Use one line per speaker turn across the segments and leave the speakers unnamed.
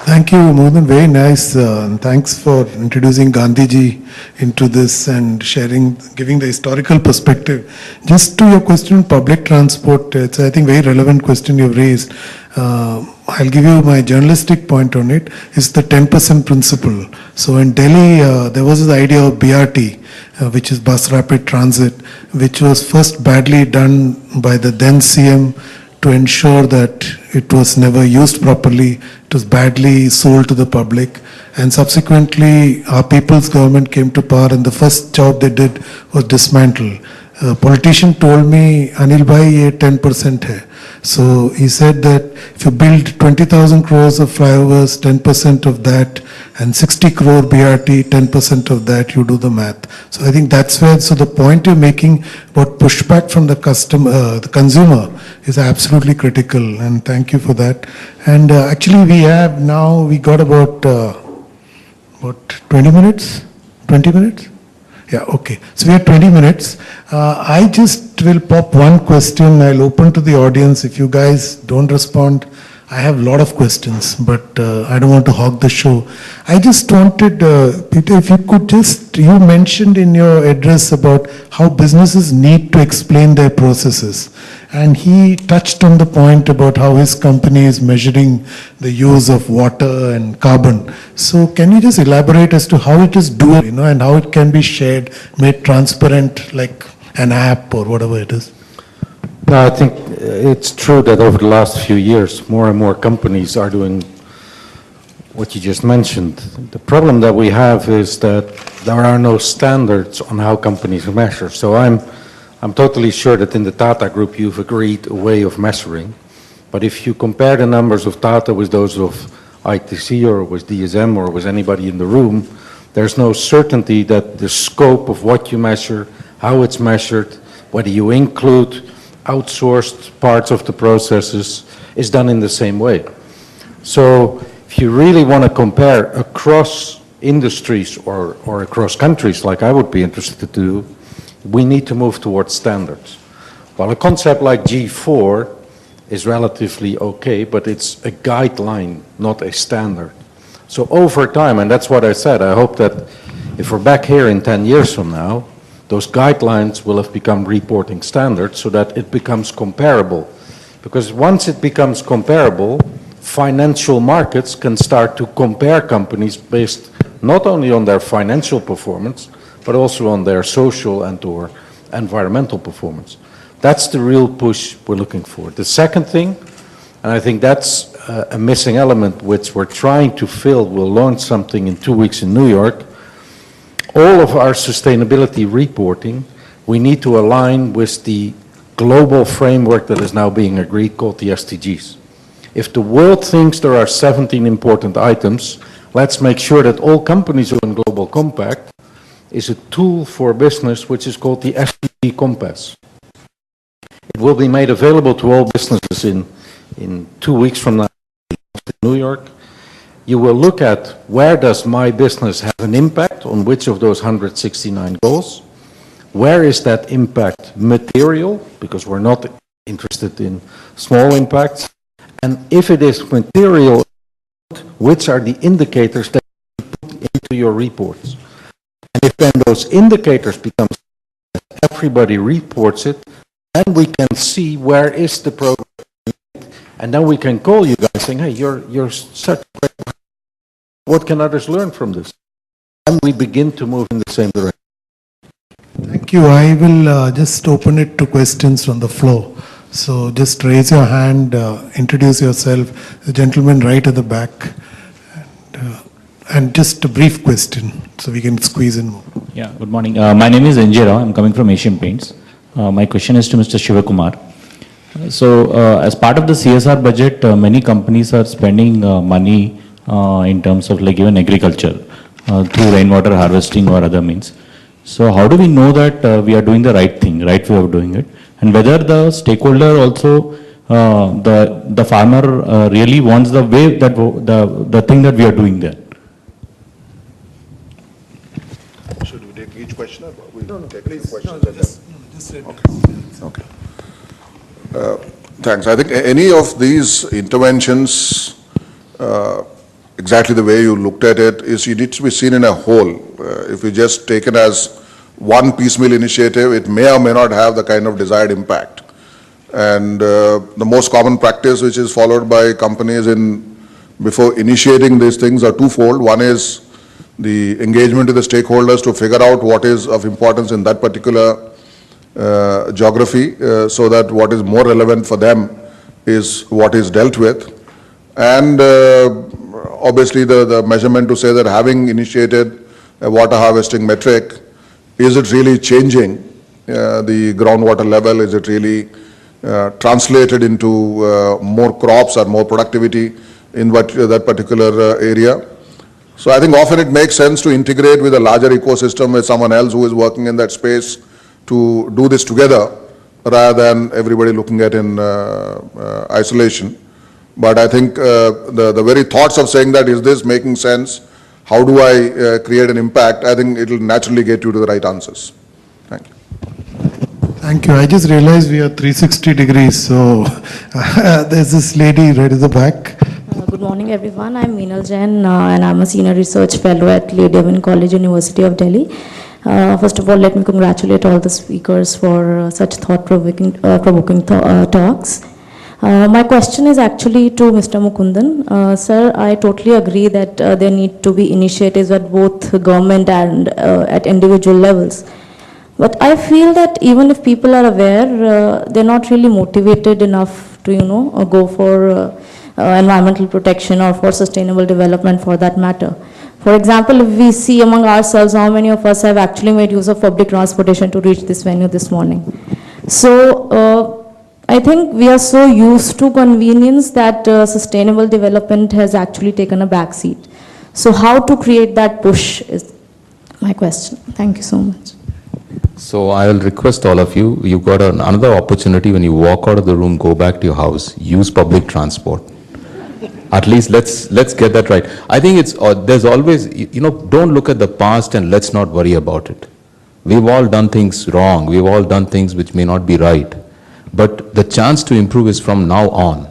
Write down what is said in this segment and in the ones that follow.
Thank you, Mohan. Very nice. And thanks for introducing Gandhiji into this and sharing, giving the historical perspective. Just to your question on public transport, it's, I think, very relevant question you've raised. I'll give you my journalistic point on it. It's the 10% principle. So in Delhi, there was this idea of BRT, which is Bus Rapid Transit, which was first badly done by the then CM to ensure that it was never used properly. It was badly sold to the public, and subsequently our people's government came to power, and the first job they did was dismantle. A politician told me, Anil bhai, ye 10% hai. So he said that if you build 20,000 crores of flyovers, 10% of that, and 60 crore BRT, 10% of that, you do the math. So I think that's where, so the point you're making about pushback from the customer, the consumer, is absolutely critical, and thank you for that. And actually we have now, we got about, 20 minutes? 20 minutes? Yeah, okay. So we have 20 minutes. I just will pop one question. I'll open to the audience. If you guys don't respond, I have a lot of questions, but I don't want to hog the show. I just wanted, Peter, if you could just, you mentioned in your address about how businesses need to explain their processes. And he touched on the point about how his company is measuring the use of water and carbon. So can you just elaborate as to how it is doable, and how it can be shared, made transparent, like an app or whatever it is?
No, I think it's true that over the last few years, more and more companies are doing what you just mentioned. The problem that we have is that there are no standards on how companies measure. So I'm totally sure that in the Tata Group you've agreed a way of measuring. But if you compare the numbers of Tata with those of ITC or with DSM or with anybody in the room, there's no certainty that the scope of what you measure, how it's measured, whether you include outsourced parts of the processes, is done in the same way. So if you really want to compare across industries or across countries, like I would be interested to do, we need to move towards standards. Well, a concept like G4 is relatively okay, but it's a guideline, not a standard. So over time, and that's what I said, I hope that if we're back here in 10 years from now, those guidelines will have become reporting standards so that it becomes comparable. Because once it becomes comparable, financial markets can start to compare companies based not only on their financial performance, but also on their social and or environmental performance. That's the real push we're looking for. The second thing, and I think that's a missing element which we're trying to fill, we'll launch something in 2 weeks in New York. All of our sustainability reporting, we need to align with the global framework that is now being agreed called the SDGs. If the world thinks there are 17 important items, let's make sure that all companies who are in Global Compact is a tool for business which is called the SDG Compass. It will be made available to all businesses in 2 weeks from now in New York. You will look at where does my business have an impact on which of those 169 goals. Where is that impact material? Because we're not interested in small impacts. And if it is material, which are the indicators that you put into your reports? And if then those indicators become, everybody reports it, then we can see where is the progress. And then we can call you guys saying, hey, you're such a great, what can others learn from this? And we begin to move in the same direction.
Thank you. I will just open it to questions from the floor. So just raise your hand, introduce yourself. The gentleman right at the back. And just a brief question, so we can squeeze in more.
Yeah, good morning. My name is Njera. I'm coming from Asian Paints. My question is to Mr. Shivakumar. So, as part of the CSR budget, many companies are spending money in terms of like even agriculture through rainwater harvesting or other means. So, how do we know that we are doing the right thing, right way of doing it, and whether the stakeholder also, the farmer really wants the way that the thing that we are doing there?
Should we take each question or we take
please,
questions?
Just
okay. Thanks. I think any of these interventions exactly the way you looked at it, is it needs to be seen in a whole. If we just take it as one piecemeal initiative, it may or may not have the kind of desired impact. And the most common practice which is followed by companies before initiating these things are twofold. One is the engagement with the stakeholders to figure out what is of importance in that particular geography, so that what is more relevant for them is what is dealt with. And obviously the measurement to say that having initiated a water harvesting metric, is it really changing the groundwater level? Is it really translated into more crops or more productivity in that particular area? So I think often it makes sense to integrate with a larger ecosystem with someone else who is working in that space to do this together, rather than everybody looking at it in isolation. But I think the very thoughts of saying that, is this making sense? How do I create an impact? I think it will naturally get you to the right answers. Thank you.
Thank you. I just realized we are 360 degrees, so there's this lady right at the back.
Good morning, everyone. I'm Meenal Jain, and I'm a senior research fellow at Lady Evin College, University of Delhi. First of all, let me congratulate all the speakers for such thought-provoking talks. My question is actually to Mr. Mukundan. Sir, I totally agree that there need to be initiatives at both government and at individual levels. But I feel that even if people are aware, they're not really motivated enough to, go for environmental protection or for sustainable development for that matter. For example, if we see among ourselves, how many of us have actually made use of public transportation to reach this venue this morning? So I think we are so used to convenience that sustainable development has actually taken a back seat. So how to create that push is my question. Thank you so much.
So I will request all of you, you've got another opportunity when you walk out of the room, go back to your house, use public transport. At least let's get that right. I think there's always, don't look at the past and let's not worry about it. We've all done things wrong. We've all done things which may not be right. But the chance to improve is from now on.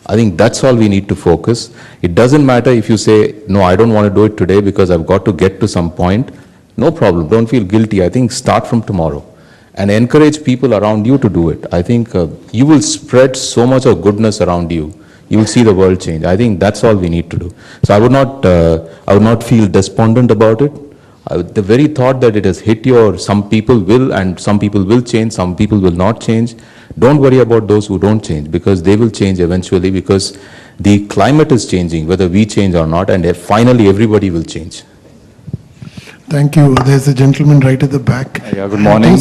I think that's all we need to focus. It doesn't matter if you say, no, I don't want to do it today because I've got to get to some point. No problem. Don't feel guilty. I think start from tomorrow and encourage people around you to do it. I think you will spread so much of goodness around you. You will see the world change. I think that's all we need to do. So I would not feel despondent about it. The very thought that it has hit you, or some people will, and some people will change, some people will not change. Don't worry about those who don't change, because they will change eventually, because the climate is changing, whether we change or not, and finally everybody will change.
Thank you. There's a gentleman right at the back.
Yeah, good morning.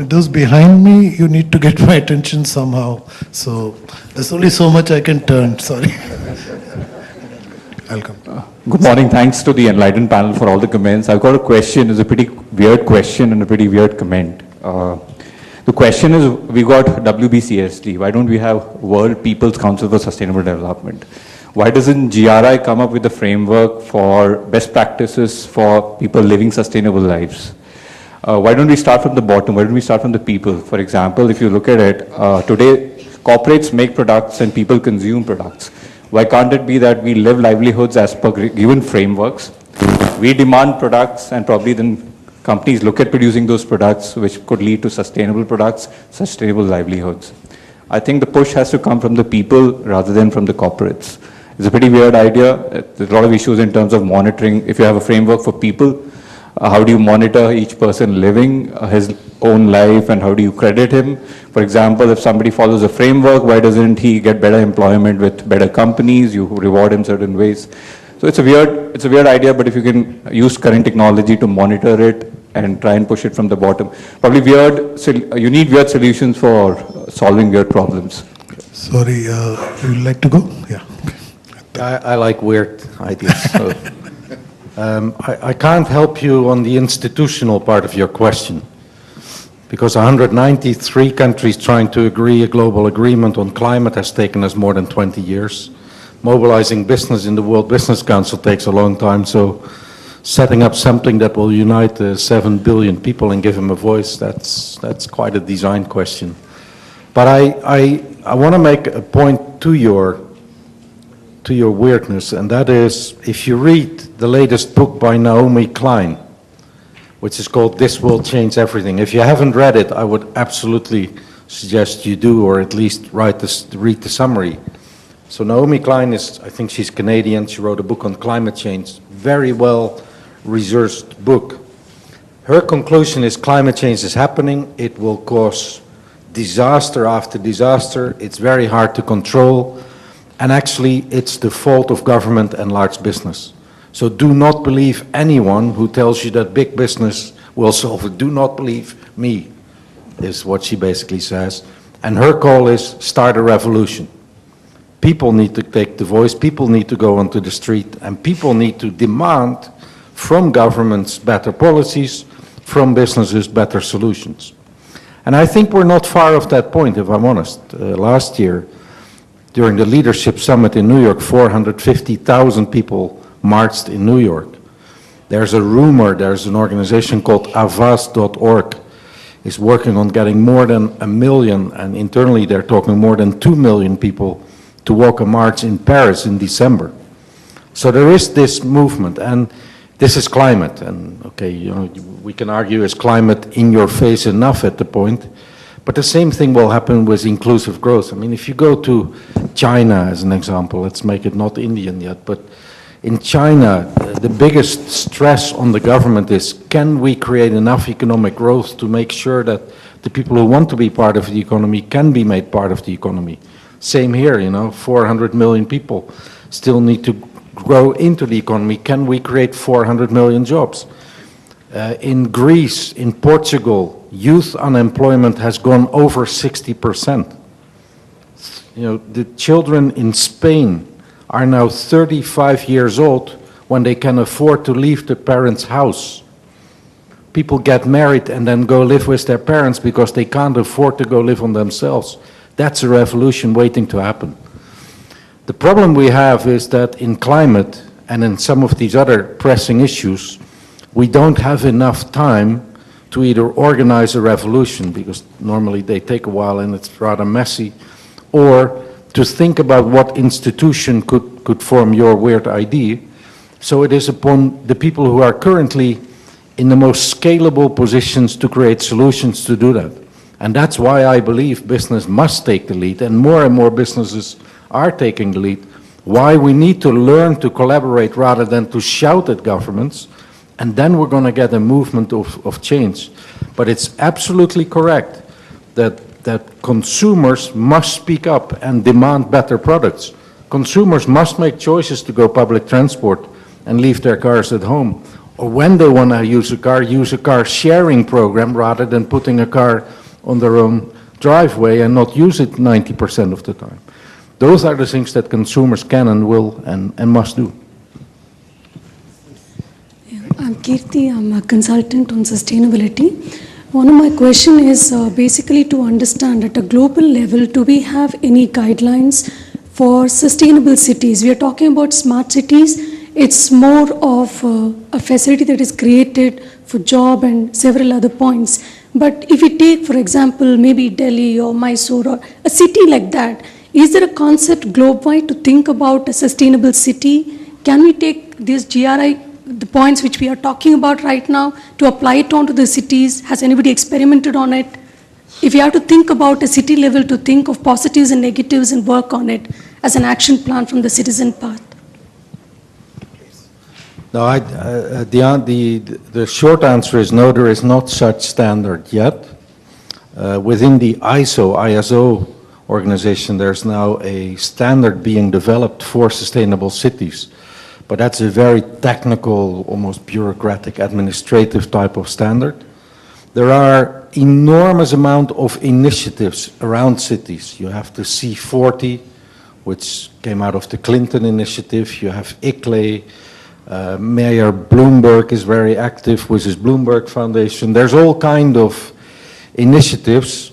Those behind me, you need to get my attention somehow. So there's only so much I can turn. Sorry. I'll come.
Good morning. Thanks to the enlightened panel for all the comments. I've got a question. It's a pretty weird question and a pretty weird comment. The question is, we got WBCSD. Why don't we have World People's Council for Sustainable Development? Why doesn't GRI come up with a framework for best practices for people living sustainable lives? Why don't we start from the bottom? Why don't we start from the people? For example, if you look at it, today corporates make products and people consume products. Why can't it be that we live livelihoods as per given frameworks? We demand products, and probably then companies look at producing those products which could lead to sustainable products, sustainable livelihoods. I think the push has to come from the people rather than from the corporates. It's a pretty weird idea. There's a lot of issues in terms of monitoring. If you have a framework for people, how do you monitor each person living his own life, and how do you credit him? For example, if somebody follows a framework, why doesn't he get better employment with better companies? You reward him certain ways. So it's a weird idea, but if you can use current technology to monitor it and try and push it from the bottom, probably you need weird solutions for solving weird problems.
Sorry, would you like to go? Yeah. Okay.
I like weird ideas. So. I can't help you on the institutional part of your question, because 193 countries trying to agree a global agreement on climate has taken us more than 20 years. Mobilizing business in the World Business Council takes a long time, so setting up something that will unite 7 billion people and give them a voice, that's quite a design question. But I want to make a point to your to your weirdness, and that is, if you read the latest book by Naomi Klein, which is called This Will Change Everything. If you haven't read it, I would absolutely suggest you do, or at least read the summary. So Naomi Klein is, I think she's Canadian, she wrote a book on climate change, very well researched book. Her conclusion is climate change is happening, it will cause disaster after disaster, it's very hard to control, and actually it's the fault of government and large business. So do not believe anyone who tells you that big business will solve it. Do not believe me, is what she basically says. And her call is start a revolution. People need to take the voice, people need to go onto the street, and people need to demand from governments better policies, from businesses better solutions. And I think we're not far off that point, if I'm honest. Last year, during the Leadership Summit in New York, 450,000 people marched in New York. There's a rumor, there's an organization called avaz.org is working on getting more than 1 million, and internally they're talking more than 2 million people to walk a march in Paris in December. So there is this movement, and this is climate, and okay, you know, we can argue is climate in your face enough at the point, but the same thing will happen with inclusive growth. I mean, if you go to China as an example, let's make it not Indian yet, but in China, the biggest stress on the government is, can we create enough economic growth to make sure that the people who want to be part of the economy can be made part of the economy? Same here, you know, 400 million people still need to grow into the economy. Can we create 400 million jobs? In Greece, in Portugal, youth unemployment has gone over 60%. You know, the children in Spain are now 35 years old when they can afford to leave the parents' house. People get married and then go live with their parents because they can't afford to go live on themselves. That's a revolution waiting to happen. The problem we have is that in climate and in some of these other pressing issues, we don't have enough time to either organize a revolution, because normally they take a while and it's rather messy, or to think about what institution could form your weird idea. So it is upon the people who are currently in the most scalable positions to create solutions to do that. And that's why I believe business must take the lead, and more businesses are taking the lead. Why we need to learn to collaborate rather than to shout at governments, and then we're going to get a movement of change. But it's absolutely correct that consumers must speak up and demand better products. Consumers must make choices to go public transport and leave their cars at home. Or when they want to use a car sharing program rather than putting a car on their own driveway and not use it 90% of the time. Those are the things that consumers can and will and must do.
I'm Kirti, I'm a consultant on sustainability. One of my questions is basically to understand at a global level, do we have any guidelines for sustainable cities? We are talking about smart cities. It's more of a facility that is created for job and several other points. But if we take, for example, maybe Delhi or Mysore or a city like that, is there a concept globe-wide to think about a sustainable city? Can we take this GRI, the points which we are talking about right now, to apply it onto the cities? Has anybody experimented on it? If you have to think about a city level, to think of positives and negatives and work on it as an action plan from the citizen part.
No, the short answer is no, there is not such standard yet. Within the ISO organization, there's now a standard being developed for sustainable cities. But that's a very technical, almost bureaucratic, administrative type of standard. There are enormous amount of initiatives around cities. You have the C40, which came out of the Clinton initiative. You have ICLEI. Mayor Bloomberg is very active with his Bloomberg Foundation. There's all kind of initiatives,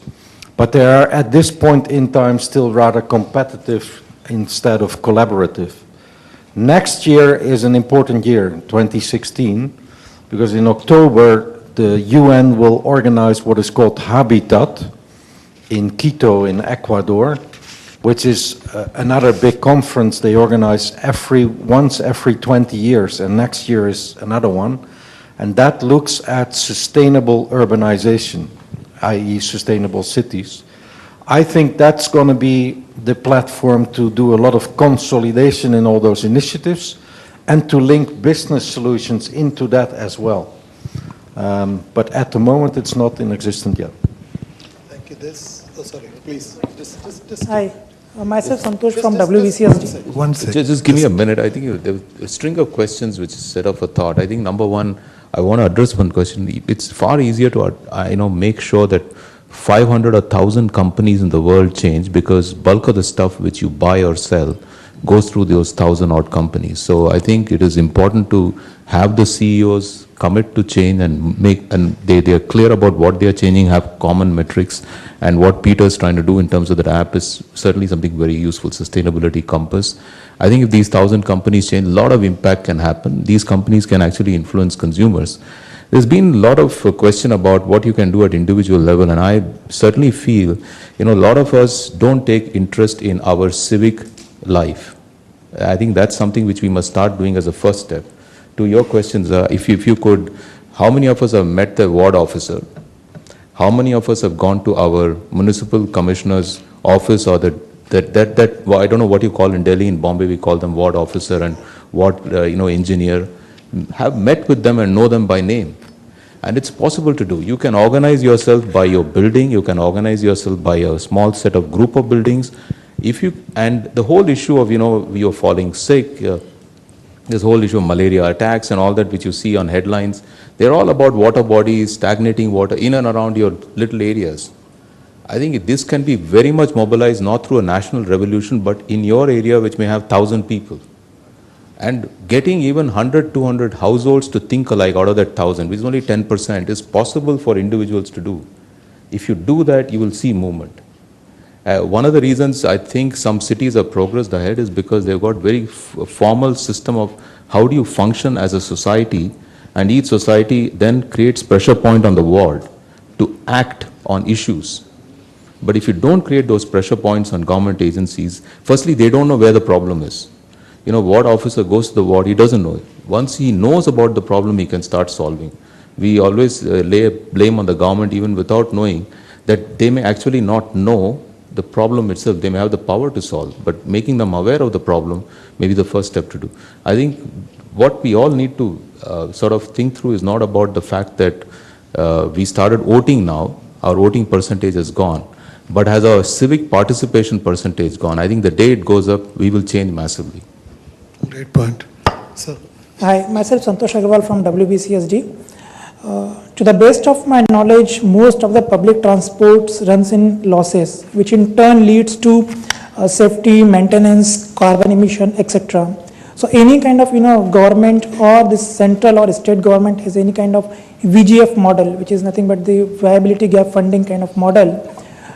but they are at this point in time still rather competitive instead of collaborative. Next year is an important year, 2016, because in October the UN will organize what is called Habitat in Quito in Ecuador. which is another big conference they organize once every 20 years, and next year is another one, and that looks at sustainable urbanization, i.e. sustainable cities. I think that's going to be the platform to do a lot of consolidation in all those initiatives and to link business solutions into that as well. But at the moment, it's not in existence yet.
Thank you. Sorry, please. Just
Hi, myself Santosh from WBCSD.
one second.
Just give me a minute. I think there was a string of questions which set off a thought. I think number one, I want to address one question. It's far easier to make sure that 500 or 1,000 companies in the world change because bulk of the stuff which you buy or sell goes through those 1,000 odd companies. So I think it is important to have the CEOs commit to change and they are clear about what they are changing, have common metrics, and what Peter's trying to do in terms of that app is certainly something very useful, sustainability compass. I think if these 1,000 companies change, a lot of impact can happen. These companies can actually influence consumers. There's been a lot of question about what you can do at individual level, and I certainly feel, a lot of us don't take interest in our civic life. I think that's something which we must start doing as a first step. To your questions, if you could, how many of us have met the ward officer? How many of us have gone to our municipal commissioner's office or well, I don't know what you call in Delhi, in Bombay we call them ward officer and ward engineer, have met with them and know them by name. And it's possible to do. You can organize yourself by your building, you can organize yourself by a small set of group of buildings. And the whole issue of, you're falling sick, this whole issue of malaria attacks and all that which you see on headlines, they're all about water bodies, stagnating water in and around your little areas. I think this can be very much mobilized, not through a national revolution, but in your area which may have 1,000 people. And getting even 100, 200 households to think alike out of that 1,000, which is only 10%, is possible for individuals to do. If you do that, you will see movement. One of the reasons I think some cities have progressed ahead is because they've got very formal system of how do you function as a society, and each society then creates pressure point on the ward to act on issues. But if you don't create those pressure points on government agencies, firstly, they don't know where the problem is. Ward officer goes to the ward, he doesn't know it. Once he knows about the problem, he can start solving. We always lay blame on the government even without knowing that they may actually not know the problem itself. They may have the power to solve, but making them aware of the problem may be the first step to do. I think what we all need to sort of think through is not about the fact that we started voting now, our voting percentage has gone, but has our civic participation percentage gone? I think the day it goes up, we will change massively.
Great point. Sir.
Hi, myself Santosh Agarwal from WBCSD. To the best of my knowledge, most of the public transports runs in losses, which in turn leads to safety, maintenance, carbon emission, etc. So any kind of government or this central or state government has any kind of VGF model, which is nothing but the viability gap funding kind of model,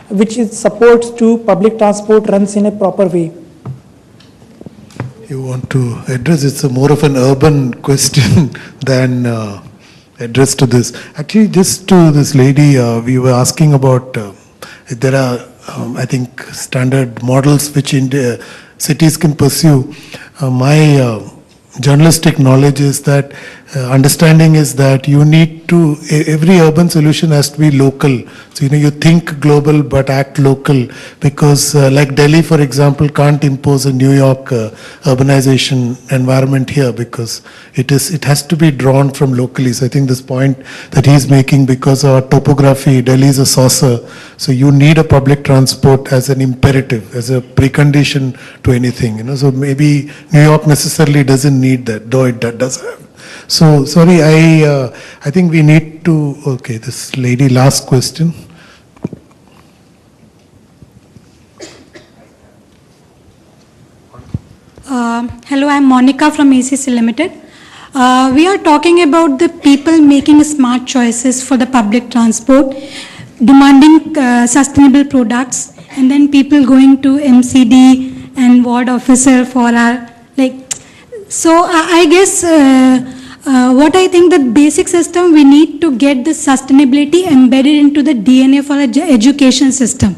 which is supports to public transport runs in a proper way.
You want to address, it's more of an urban question than address to this. Actually, just to this lady, we were asking about, there are, I think, standard models which cities can pursue. My journalistic knowledge is that, understanding is that you need to, every urban solution has to be local. So, you think global but act local, because like Delhi, for example, can't impose a New York urbanization environment here, because it has to be drawn from locally. So I think this point that he's making, because our topography, Delhi is a saucer, so you need a public transport as an imperative, as a precondition to anything. So maybe New York necessarily doesn't need that, though it does have. So, sorry, I think we need to, okay, this lady, last question.
Hello, I'm Monica from ACC Limited. We are talking about the people making smart choices for the public transport, demanding sustainable products, and then people going to MCD and ward officer for our, so I guess what I think the basic system, we need to get the sustainability embedded into the DNA for our education system.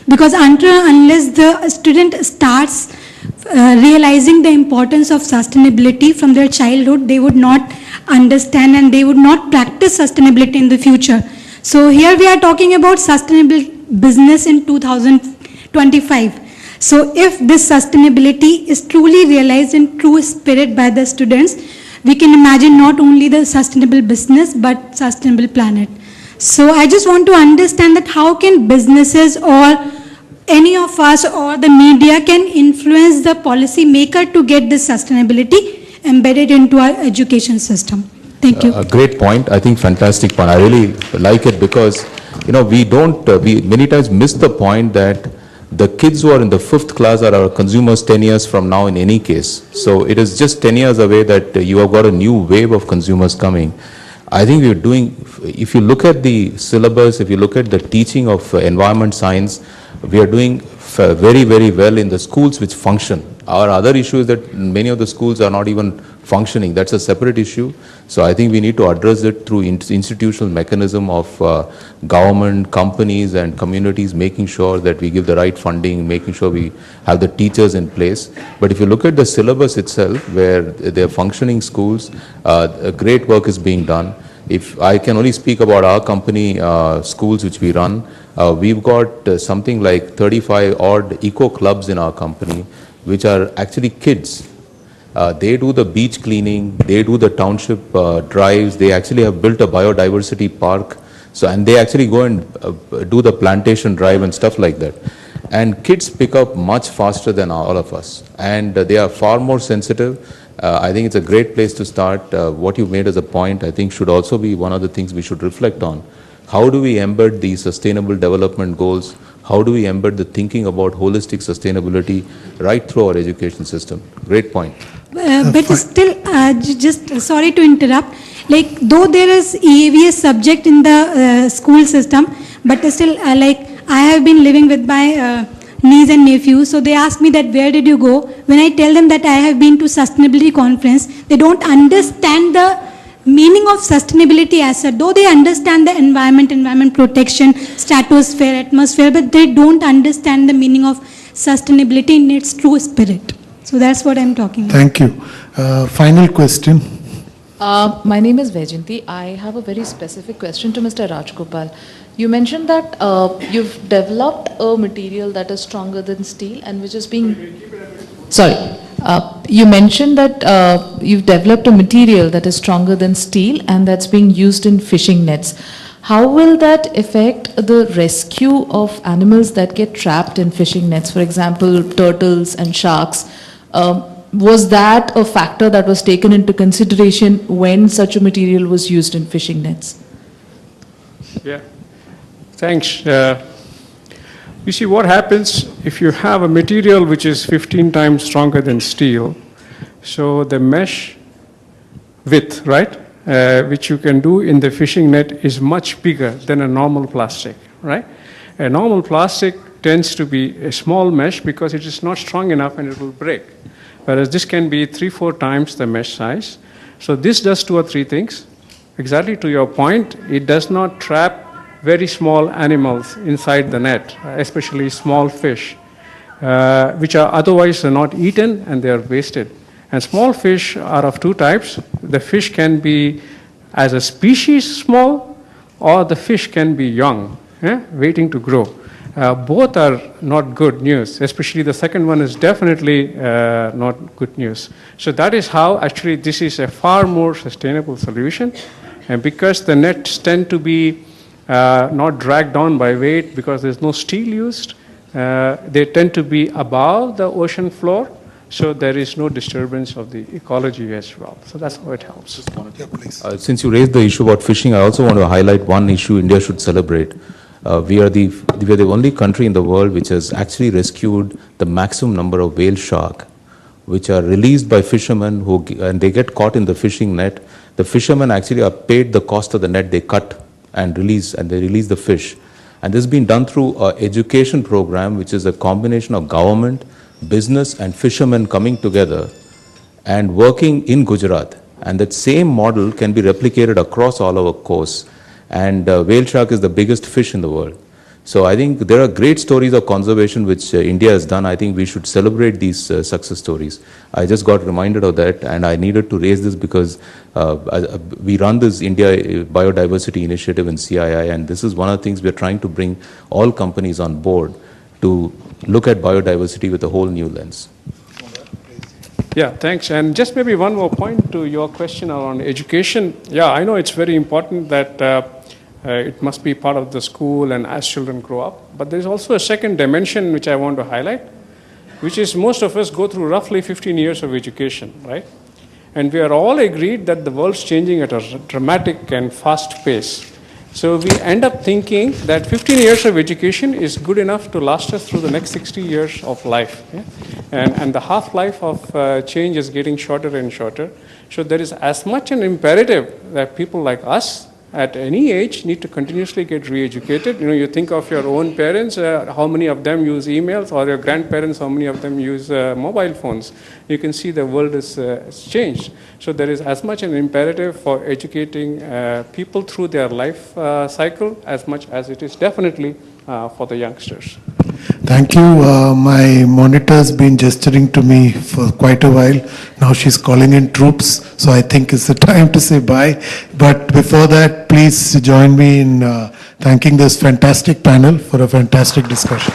Because unless the student starts realizing the importance of sustainability from their childhood, they would not understand and they would not practice sustainability in the future. So here we are talking about sustainable business in 2025. So if this sustainability is truly realized in true spirit by the students, we can imagine not only the sustainable business but sustainable planet. So I just want to understand that how can businesses or any of us or the media can influence the policy maker to get this sustainability embedded into our education system. Thank you.
A great point. I think fantastic point. I really like it because, you know, we many times miss the point that the kids who are in the 5th class are our consumers 10 years from now in any case. So it is just 10 years away that you have got a new wave of consumers coming. I think we're doing, if you look at the syllabus, if you look at the teaching of environment science, we are doing very, very well in the schools which function. Our other issue is that many of the schools are not even functioning. That's a separate issue. So I think we need to address it through institutional mechanism of government, companies and communities making sure that we give the right funding, making sure we have the teachers in place. But if you look at the syllabus itself, where they're functioning schools, great work is being done. If I can only speak about our company schools which we run, we've got something like 35 odd eco clubs in our company, which are actually kids. They do the beach cleaning, they do the township drives, they actually have built a biodiversity park. So, and they actually go and do the plantation drive and stuff like that. And kids pick up much faster than all of us. And they are far more sensitive. I think it's a great place to start. What you made as a point, I think should also be one of the things we should reflect on. How do we embed the sustainable development goals? How do we embed the thinking about holistic sustainability right through our education system? Great point.
But still, just sorry to interrupt, like though there is EAVS subject in the school system, but still like I have been living with my niece and nephews, so they ask me that where did you go? When I tell them that I have been to sustainability conference, they don't understand the meaning of sustainability as such, though they understand the environment protection, stratosphere, atmosphere, but they don't understand the meaning of sustainability in its true spirit. So that's what I'm talking about.
Thank you. Final question.
My name is Vaijanti. I have a very specific question to Mr. Rajgopal. You mentioned that you've developed a material that is stronger than steel and which is being... Sorry. You mentioned that you've developed a material that is stronger than steel and that's being used in fishing nets. How will that affect the rescue of animals that get trapped in fishing nets? For example, turtles and sharks. Was that a factor that was taken into consideration when such a material was used in fishing nets?
Yeah, thanks. You see, what happens if you have a material which is 15 times stronger than steel, so the mesh width, right, which you can do in the fishing net is much bigger than a normal plastic, right? A normal plastic tends to be a small mesh because it is not strong enough and it will break. Whereas this can be 3-4 times the mesh size. So this does 2 or 3 things. Exactly to your point, it does not trap very small animals inside the net, especially small fish, which are otherwise not eaten and they are wasted. And small fish are of 2 types. The fish can be as a species small, or the fish can be young, waiting to grow. Both are not good news, especially the second one is definitely not good news. So that is how actually this is a far more sustainable solution. And because the nets tend to be not dragged down by weight because there's no steel used, they tend to be above the ocean floor, so there is no disturbance of the ecology as well. So that's how it helps.
Since you raised the issue about fishing, I also want to highlight one issue India should celebrate. We are the only country in the world which has actually rescued the maximum number of whale shark, which are released by fishermen and they get caught in the fishing net. The fishermen actually are paid the cost of the net they cut and release the fish. And this has been done through an education program, which is a combination of government, business and fishermen coming together and working in Gujarat. And that same model can be replicated across all our coasts. And whale shark is the biggest fish in the world. So I think there are great stories of conservation which India has done. I think we should celebrate these success stories. I just got reminded of that, and I needed to raise this because we run this India Biodiversity Initiative in CII, and this is one of the things we are trying to bring all companies on board to look at biodiversity with a whole new lens.
Yeah, thanks. And just maybe one more point to your question around education. Yeah, I know it's very important that it must be part of the school and as children grow up. But there's also a second dimension which I want to highlight, which is most of us go through roughly 15 years of education, right? And we are all agreed that the world's changing at a dramatic and fast pace. So we end up thinking that 15 years of education is good enough to last us through the next 60 years of life. Yeah? And the half-life of change is getting shorter and shorter. So there is as much an imperative that people like us at any age need to continuously get re-educated. You know, you think of your own parents, how many of them use emails, or your grandparents, how many of them use mobile phones. You can see the world is changed. So there is as much an imperative for educating people through their life cycle as much as it is definitely for the youngsters.
Thank you. My monitor's been gesturing to me for quite a while. Now she's calling in troops, so I think it's the time to say bye. But before that, please join me in thanking this fantastic panel for a fantastic discussion.